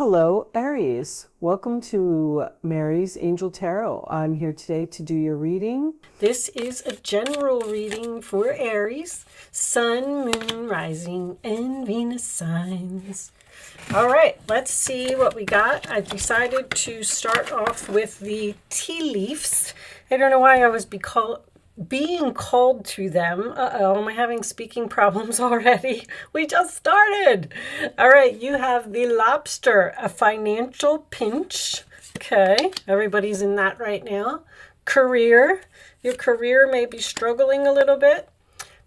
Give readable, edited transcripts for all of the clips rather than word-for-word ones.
Hello, Aries. Welcome to Mary's Angel Tarot. I'm here today to do your reading. This is a general reading for Aries, Sun, Moon, Rising, and Venus signs. All right, let's see what we got. I decided to start off with the tea leaves. I don't know why I was being called to them. Am I having speaking problems already? We just started. All right, you have the lobster, a financial pinch. Okay, everybody's in that right now. Career, your career may be struggling a little bit.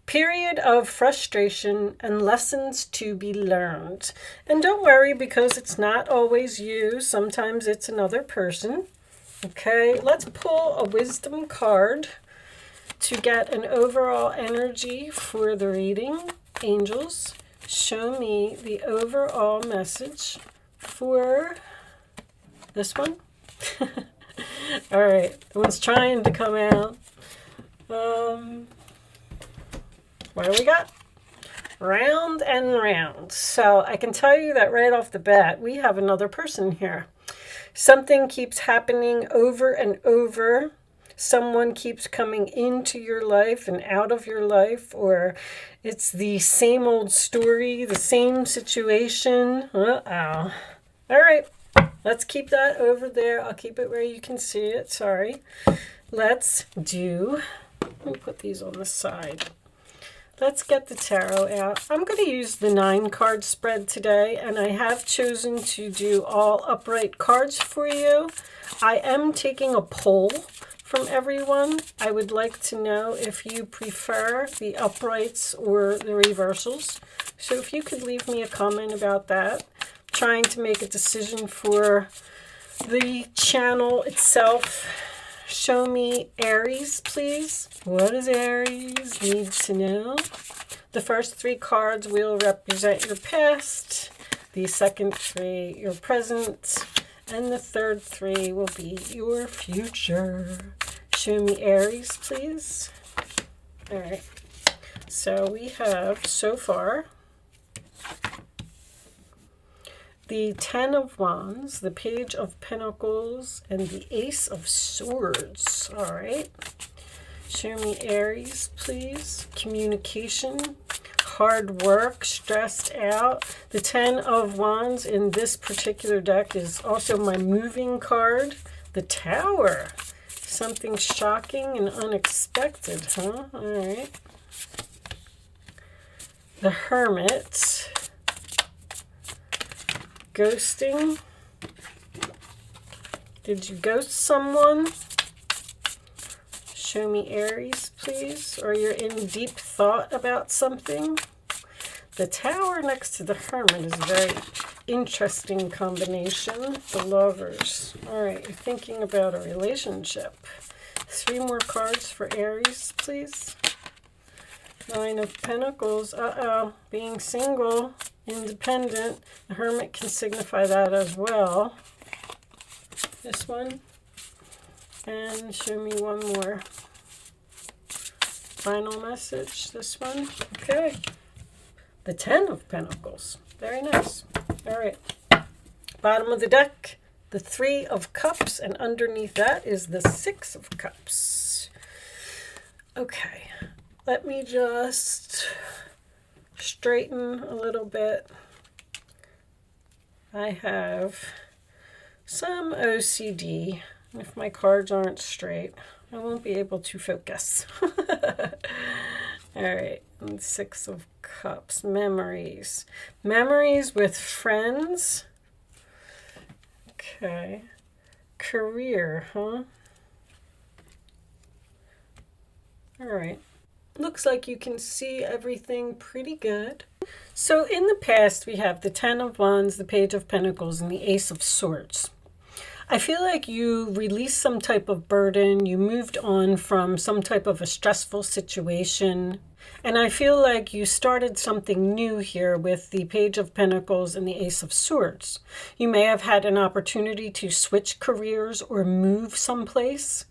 Period of frustration and lessons to be learned. And don't worry, because it's not always you. Sometimes it's another person. Okay, let's pull a wisdom card to get an overall energy for the reading. Angels, show me the overall message for this one. All right, the one's trying to come out. What do we got? Round and round. So I can tell you that right off the bat, we have another person here. Something keeps happening over and over. Someone keeps coming into your life and out of your life, or it's the same old story, the same situation. All right, let's keep that over there. I'll keep it where you can see it. Sorry. Let me put these on the side. Let's get the tarot out. I'm going to use the 9-card spread today, and I have chosen to do all upright cards for you. I am taking a poll from everyone. I would like to know if you prefer the uprights or the reversals. So if you could leave me a comment about that. I'm trying to make a decision for the channel itself. Show me Aries, please. What does Aries need to know? The first 3 cards will represent your past. The second 3, your present. And the third 3 will be your future. Show me Aries, please. All right. So we have, so far, the 10 of Wands, the Page of Pentacles, and the Ace of Swords. All right. Show me Aries, please. Communication, hard work, stressed out. The 10 of Wands in this particular deck is also my moving card. The Tower. Something shocking and unexpected, huh? All right. The Hermit. Ghosting. Did you ghost someone? Show me Aries, please. Or you're in deep thought about something. The Tower next to the Hermit is a very interesting combination. The Lovers. All right, you're thinking about a relationship. 3 more cards for Aries, please. 9 of Pentacles. Being single, independent. The Hermit can signify that as well. This one. And show me one more. Final message. This one. Okay. The 10 of Pentacles. Very nice. All right. Bottom of the deck, the 3 of Cups, and underneath that is the 6 of Cups. Okay. Let me just straighten a little bit. I have some OCD. If my cards aren't straight, I won't be able to focus. All right, and 6 of Cups, memories. Memories with friends. Okay. Career, huh? All right. Looks like you can see everything pretty good. So in the past, we have the 10 of Wands, the Page of Pentacles, and the Ace of Swords. I feel like you released some type of burden. You moved on from some type of a stressful situation. And I feel like you started something new here with the Page of Pentacles and the Ace of Swords. You may have had an opportunity to switch careers or move someplace,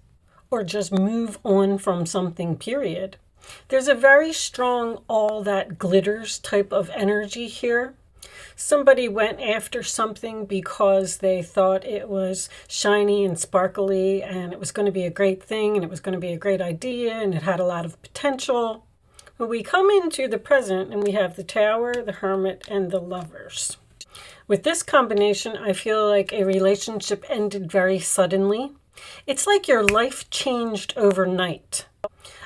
or just move on from something, period. There's a very strong all that glitters type of energy here. Somebody went after something because they thought it was shiny and sparkly and it was going to be a great thing and it was going to be a great idea and it had a lot of potential. But we come into the present and we have the Tower, the Hermit, and the Lovers. With this combination, I feel like a relationship ended very suddenly. It's like your life changed overnight.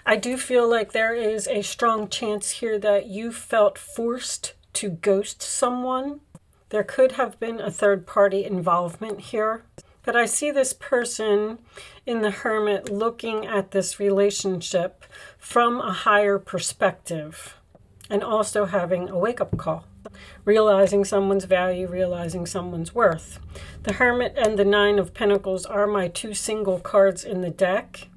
I do feel like there is a strong chance here that you felt forced to ghost someone. There could have been a third-party involvement here. But I see this person in the Hermit looking at this relationship from a higher perspective and also having a wake-up call. Realizing someone's value, realizing someone's worth. The Hermit and the Nine of Pentacles are my two single cards in the deck.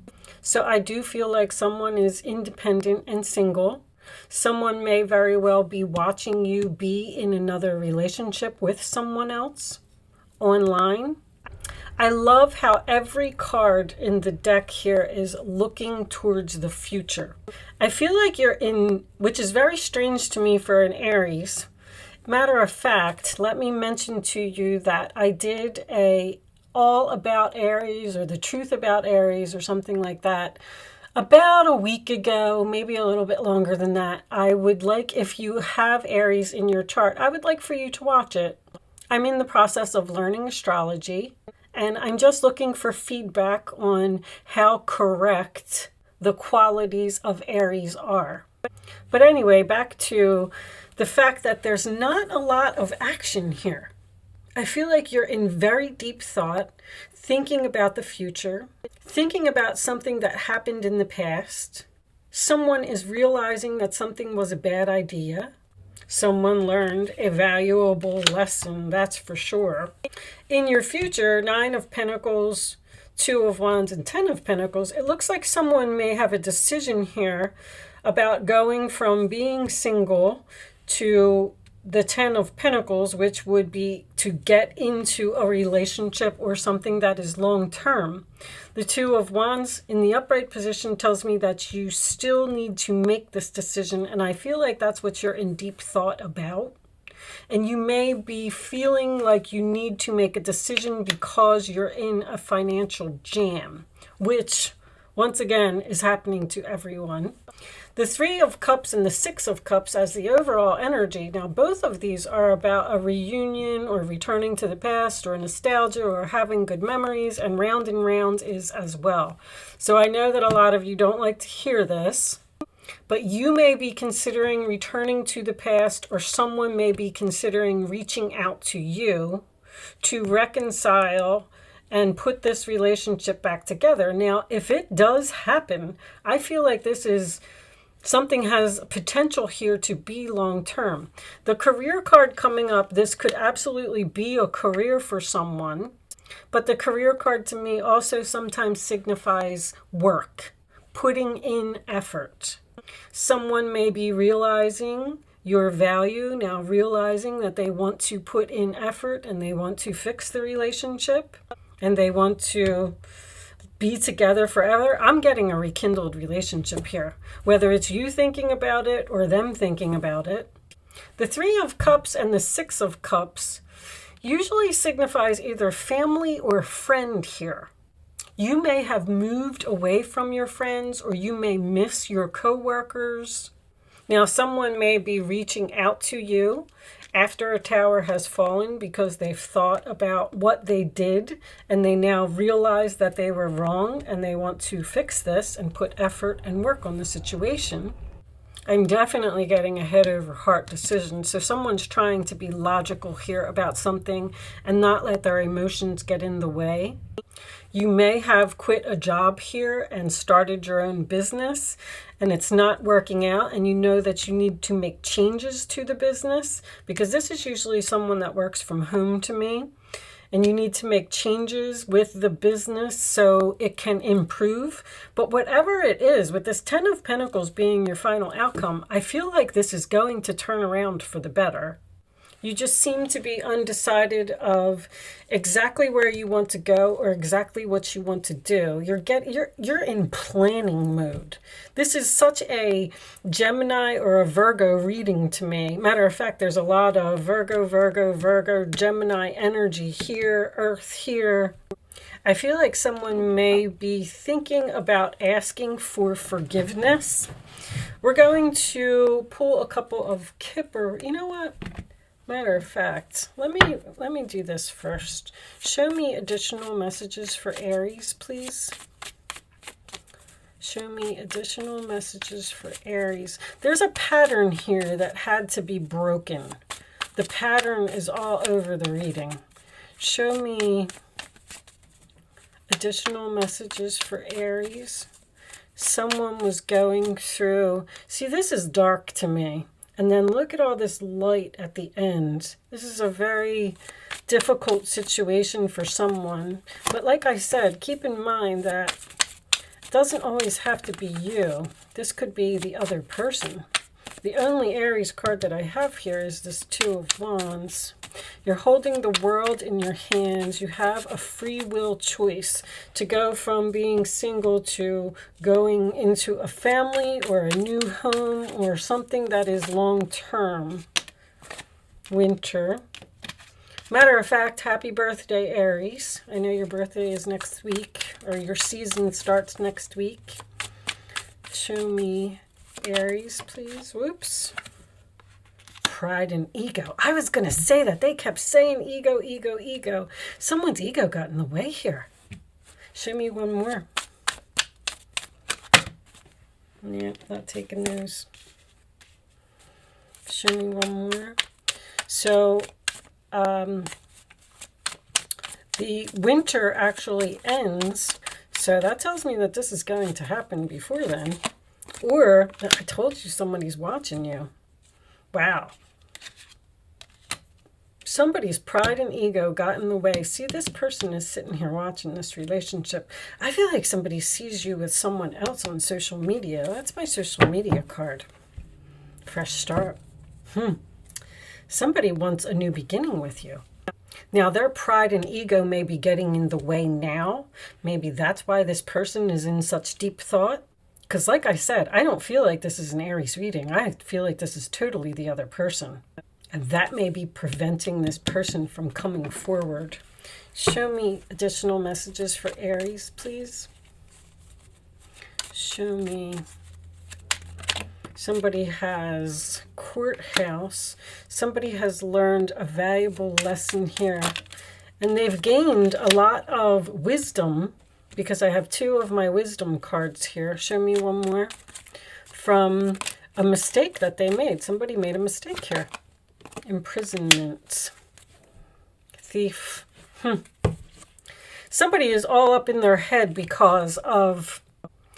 So I do feel like someone is independent and single. Someone may very well be watching you be in another relationship with someone else online. I love how every card in the deck here is looking towards the future. I feel like you're in, which is very strange to me for an Aries. Matter of fact, let me mention to you that I did a all about Aries or the truth about Aries or something like that about a week ago, maybe a little bit longer than that. I would like, if you have Aries in your chart, I would like for you to watch it. I'm in the process of learning astrology, and I'm just looking for feedback on how correct the qualities of Aries are. But anyway, back to the fact that there's not a lot of action here. I feel like you're in very deep thought, thinking about the future, thinking about something that happened in the past. Someone is realizing that something was a bad idea. Someone learned a valuable lesson, that's for sure. In your future, Nine of Pentacles, Two of Wands, and Ten of Pentacles, it looks like someone may have a decision here about going from being single to the Ten of Pentacles, which would be to get into a relationship or something that is long-term. The Two of Wands in the upright position tells me that you still need to make this decision, and I feel like that's what you're in deep thought about. And you may be feeling like you need to make a decision because you're in a financial jam, which, once again, is happening to everyone. The Three of Cups and the Six of Cups as the overall energy. Now, both of these are about a reunion or returning to the past or nostalgia or having good memories, and Round and Round is as well. So I know that a lot of you don't like to hear this, but you may be considering returning to the past, or someone may be considering reaching out to you to reconcile and put this relationship back together. Now, if it does happen, I feel like this is something has potential here to be long-term. The career card coming up, this could absolutely be a career for someone, but the career card to me also sometimes signifies work, putting in effort. Someone may be realizing your value, now realizing that they want to put in effort and they want to fix the relationship and they want to be together forever. I'm getting a rekindled relationship here, whether it's you thinking about it or them thinking about it. The Three of Cups and the Six of Cups usually signifies either family or friend here. You may have moved away from your friends, or you may miss your coworkers. Now, someone may be reaching out to you after a tower has fallen because they've thought about what they did and they now realize that they were wrong and they want to fix this and put effort and work on the situation. I'm definitely getting a head over heart decision. So someone's trying to be logical here about something and not let their emotions get in the way. You may have quit a job here and started your own business, and it's not working out, and you know that you need to make changes to the business, because this is usually someone that works from home to me, and you need to make changes with the business so it can improve. But whatever it is, with this Ten of Pentacles being your final outcome, I feel like this is going to turn around for the better. You just seem to be undecided of exactly where you want to go or exactly what you want to do. You're in planning mode. This is such a Gemini or a Virgo reading to me. Matter of fact, there's a lot of Virgo, Gemini energy here, Earth here. I feel like someone may be thinking about asking for forgiveness. We're going to pull a couple of Kipper. You know what? Matter of fact, let me do this first. Show me additional messages for Aries, please. Show me additional messages for Aries. There's a pattern here that had to be broken. The pattern is all over the reading. Show me additional messages for Aries. Someone was going through, see, this is dark to me. And then look at all this light at the end. This is a very difficult situation for someone. But like I said, keep in mind that it doesn't always have to be you. This could be the other person. The only Aries card that I have here is this Two of Wands. You're holding the world in your hands. You have a free will choice to go from being single to going into a family or a new home or something that is long-term. Winter. Matter of fact, happy birthday, Aries. I know your birthday is next week, or your season starts next week. Show me Aries, please. Whoops. Pride and ego. I was going to say that. They kept saying ego, ego, ego. Someone's ego got in the way here. Show me one more. Yeah, not taking those. Show me one more. So, the winter actually ends. So that tells me that this is going to happen before then. Or, I told you somebody's watching you. Wow. Somebody's pride and ego got in the way. See, this person is sitting here watching this relationship. I feel like somebody sees you with someone else on social media. That's my social media card. Fresh start. Somebody wants a new beginning with you. Now, their pride and ego may be getting in the way now. Maybe that's why this person is in such deep thought. Because like I said, I don't feel like this is an Aries reading. I feel like this is totally the other person. And that may be preventing this person from coming forward. Show me additional messages for Aries, please. Show me. Somebody has courthouse. Somebody has learned a valuable lesson here. And they've gained a lot of wisdom, because I have two of my wisdom cards here. Show me one more. From a mistake that they made. Somebody made a mistake here. Imprisonment. Thief. Somebody is all up in their head because of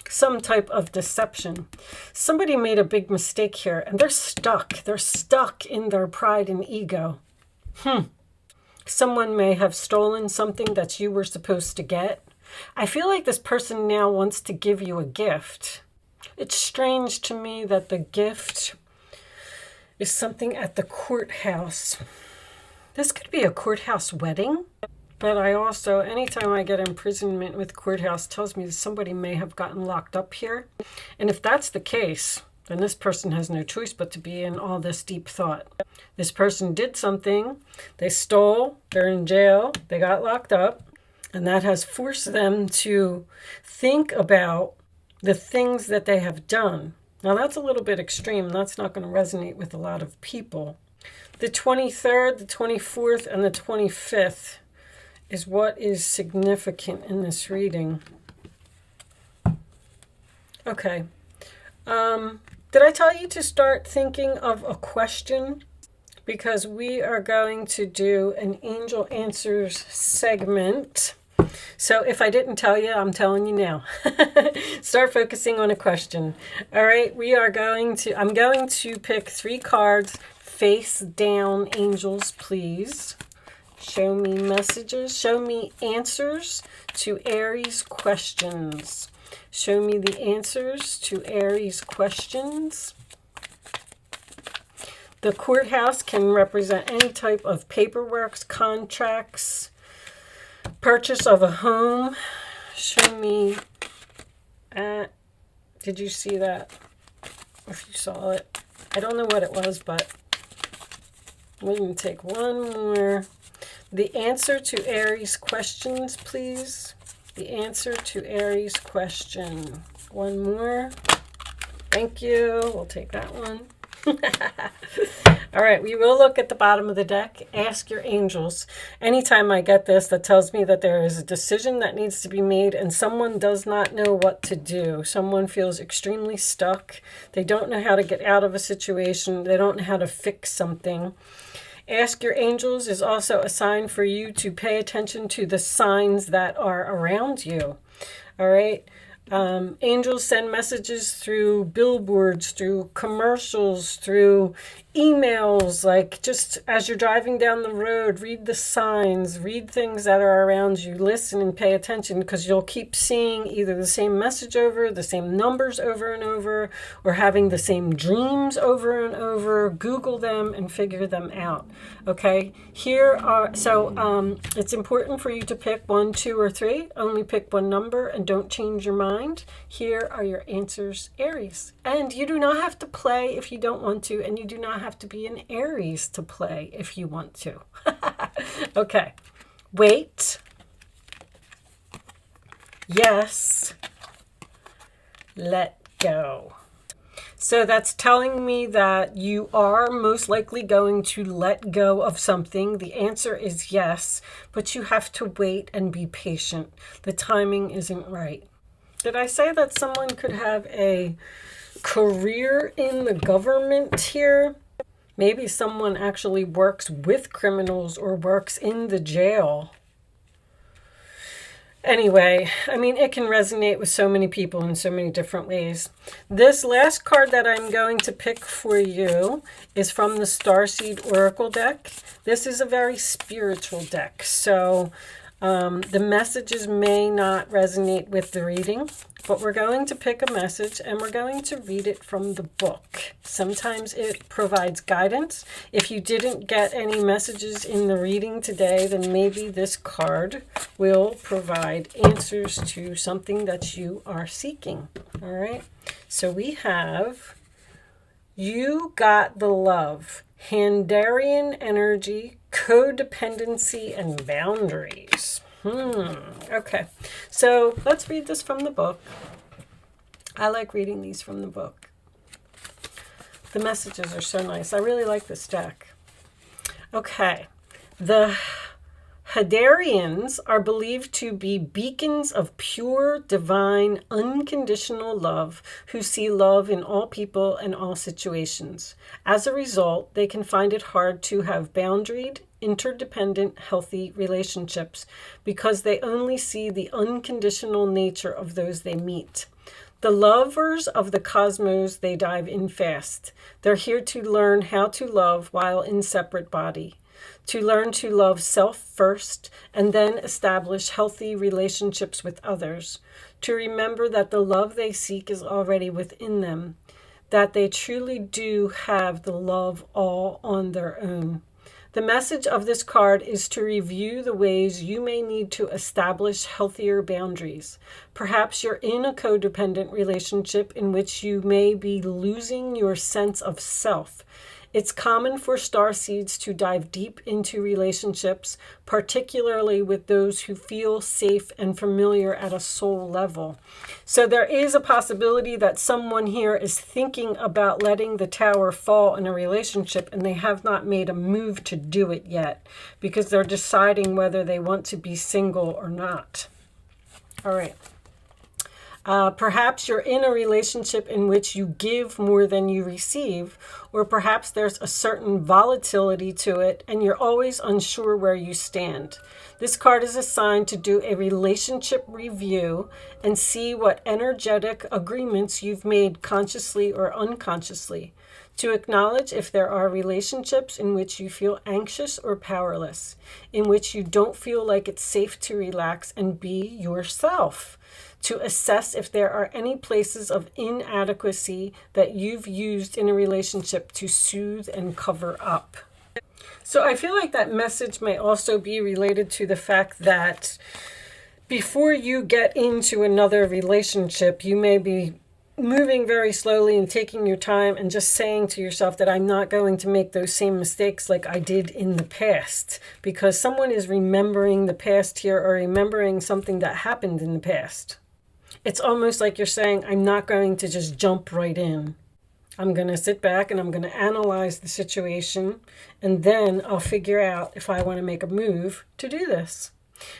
some type of deception. Somebody made a big mistake here, and they're stuck. They're stuck in their pride and ego. Someone may have stolen something that you were supposed to get. I feel like this person now wants to give you a gift. It's strange to me that the gift is something at the courthouse. This could be a courthouse wedding. But I also, anytime I get imprisonment with courthouse, tells me that somebody may have gotten locked up here. And if that's the case, then this person has no choice but to be in all this deep thought. This person did something. They stole. They're in jail. They got locked up. And that has forced them to think about the things that they have done. Now, that's a little bit extreme. That's not going to resonate with a lot of people. The 23rd, the 24th, and the 25th is what is significant in this reading. Okay. Did I tell you to start thinking of a question? Because we are going to do an Angel Answers segment. So if I didn't tell you, I'm telling you now. Start focusing on a question. All right, I'm going to pick 3 cards. Face down, angels, please. Show me messages. Show me answers to Aries questions. Show me the answers to Aries questions. The courthouse can represent any type of paperwork, contracts, purchase of a home. Show me. Did you see that? If you saw it. I don't know what it was, but we're going to take one more. The answer to Aries questions, please. The answer to Aries question. One more. Thank you. We'll take that one. All right, we will look at the bottom of the deck. Ask your angels. Anytime I get this, that tells me that there is a decision that needs to be made and someone does not know what to do. Someone feels extremely stuck. They don't know how to get out of a situation. They don't know how to fix something. Ask your angels is also a sign for you to pay attention to the signs that are around you. All right. Angels send messages through billboards, through commercials, through emails. Like, just as you're driving down the road, read the signs, read things that are around you, listen and pay attention, because you'll keep seeing either the same message over, the same numbers over and over, or having the same dreams over and over. Google them and figure them out. Okay, it's important for you to pick 1, 2, or 3. Only pick one number and don't change your mind. Here are your answers, Aries. And you do not have to play if you don't want to, and you do not have to be an Aries to play if you want to. Okay. Wait. Yes. Let go. So that's telling me that you are most likely going to let go of something. The answer is yes, but you have to wait and be patient. The timing isn't right. Did I say that someone could have a career in the government here? Maybe someone actually works with criminals or works in the jail. Anyway, I mean, it can resonate with so many people in so many different ways. This last card that I'm going to pick for you is from the Starseed Oracle deck. This is a very spiritual deck, so the messages may not resonate with the reading, but we're going to pick a message and we're going to read it from the book. Sometimes it provides guidance. If you didn't get any messages in the reading today, then maybe this card will provide answers to something that you are seeking. All right. So we have, you got the love, Handarian energy, codependency, and boundaries. Okay, so let's read this from the book. I like reading these from the book. The messages are so nice. I really like this deck. Okay, the Hadarians are believed to be beacons of pure, divine, unconditional love who see love in all people and all situations. As a result, they can find it hard to have boundaried, interdependent, healthy relationships because they only see the unconditional nature of those they meet. The lovers of the cosmos, they dive in fast. They're here to learn how to love while in separate body. To learn to love self first and then establish healthy relationships with others. To remember that the love they seek is already within them. That they truly do have the love all on their own. The message of this card is to review the ways you may need to establish healthier boundaries. Perhaps you're in a codependent relationship in which you may be losing your sense of self. It's common for starseeds to dive deep into relationships, particularly with those who feel safe and familiar at a soul level. So there is a possibility that someone here is thinking about letting the tower fall in a relationship and they have not made a move to do it yet because they're deciding whether they want to be single or not. All right. Perhaps you're in a relationship in which you give more than you receive, or perhaps there's a certain volatility to it and you're always unsure where you stand. This card is assigned to do a relationship review and see what energetic agreements you've made consciously or unconsciously. To acknowledge if there are relationships in which you feel anxious or powerless, in which you don't feel like it's safe to relax and be yourself. To assess if there are any places of inadequacy that you've used in a relationship to soothe and cover up. So I feel like that message may also be related to the fact that before you get into another relationship, you may be moving very slowly and taking your time and just saying to yourself that I'm not going to make those same mistakes like I did in the past, because someone is remembering the past here or remembering something that happened in the past. It's almost like you're saying, I'm not going to just jump right in. I'm going to sit back and I'm going to analyze the situation, and then I'll figure out if I want to make a move to do this.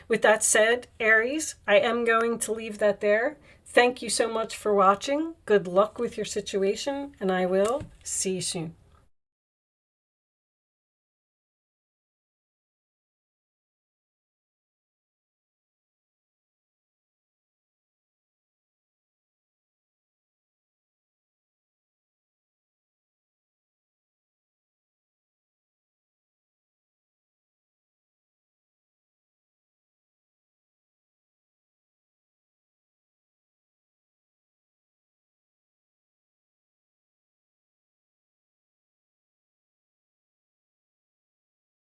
With that said, Aries, I am going to leave that there. Thank you so much for watching. Good luck with your situation, and I will see you soon.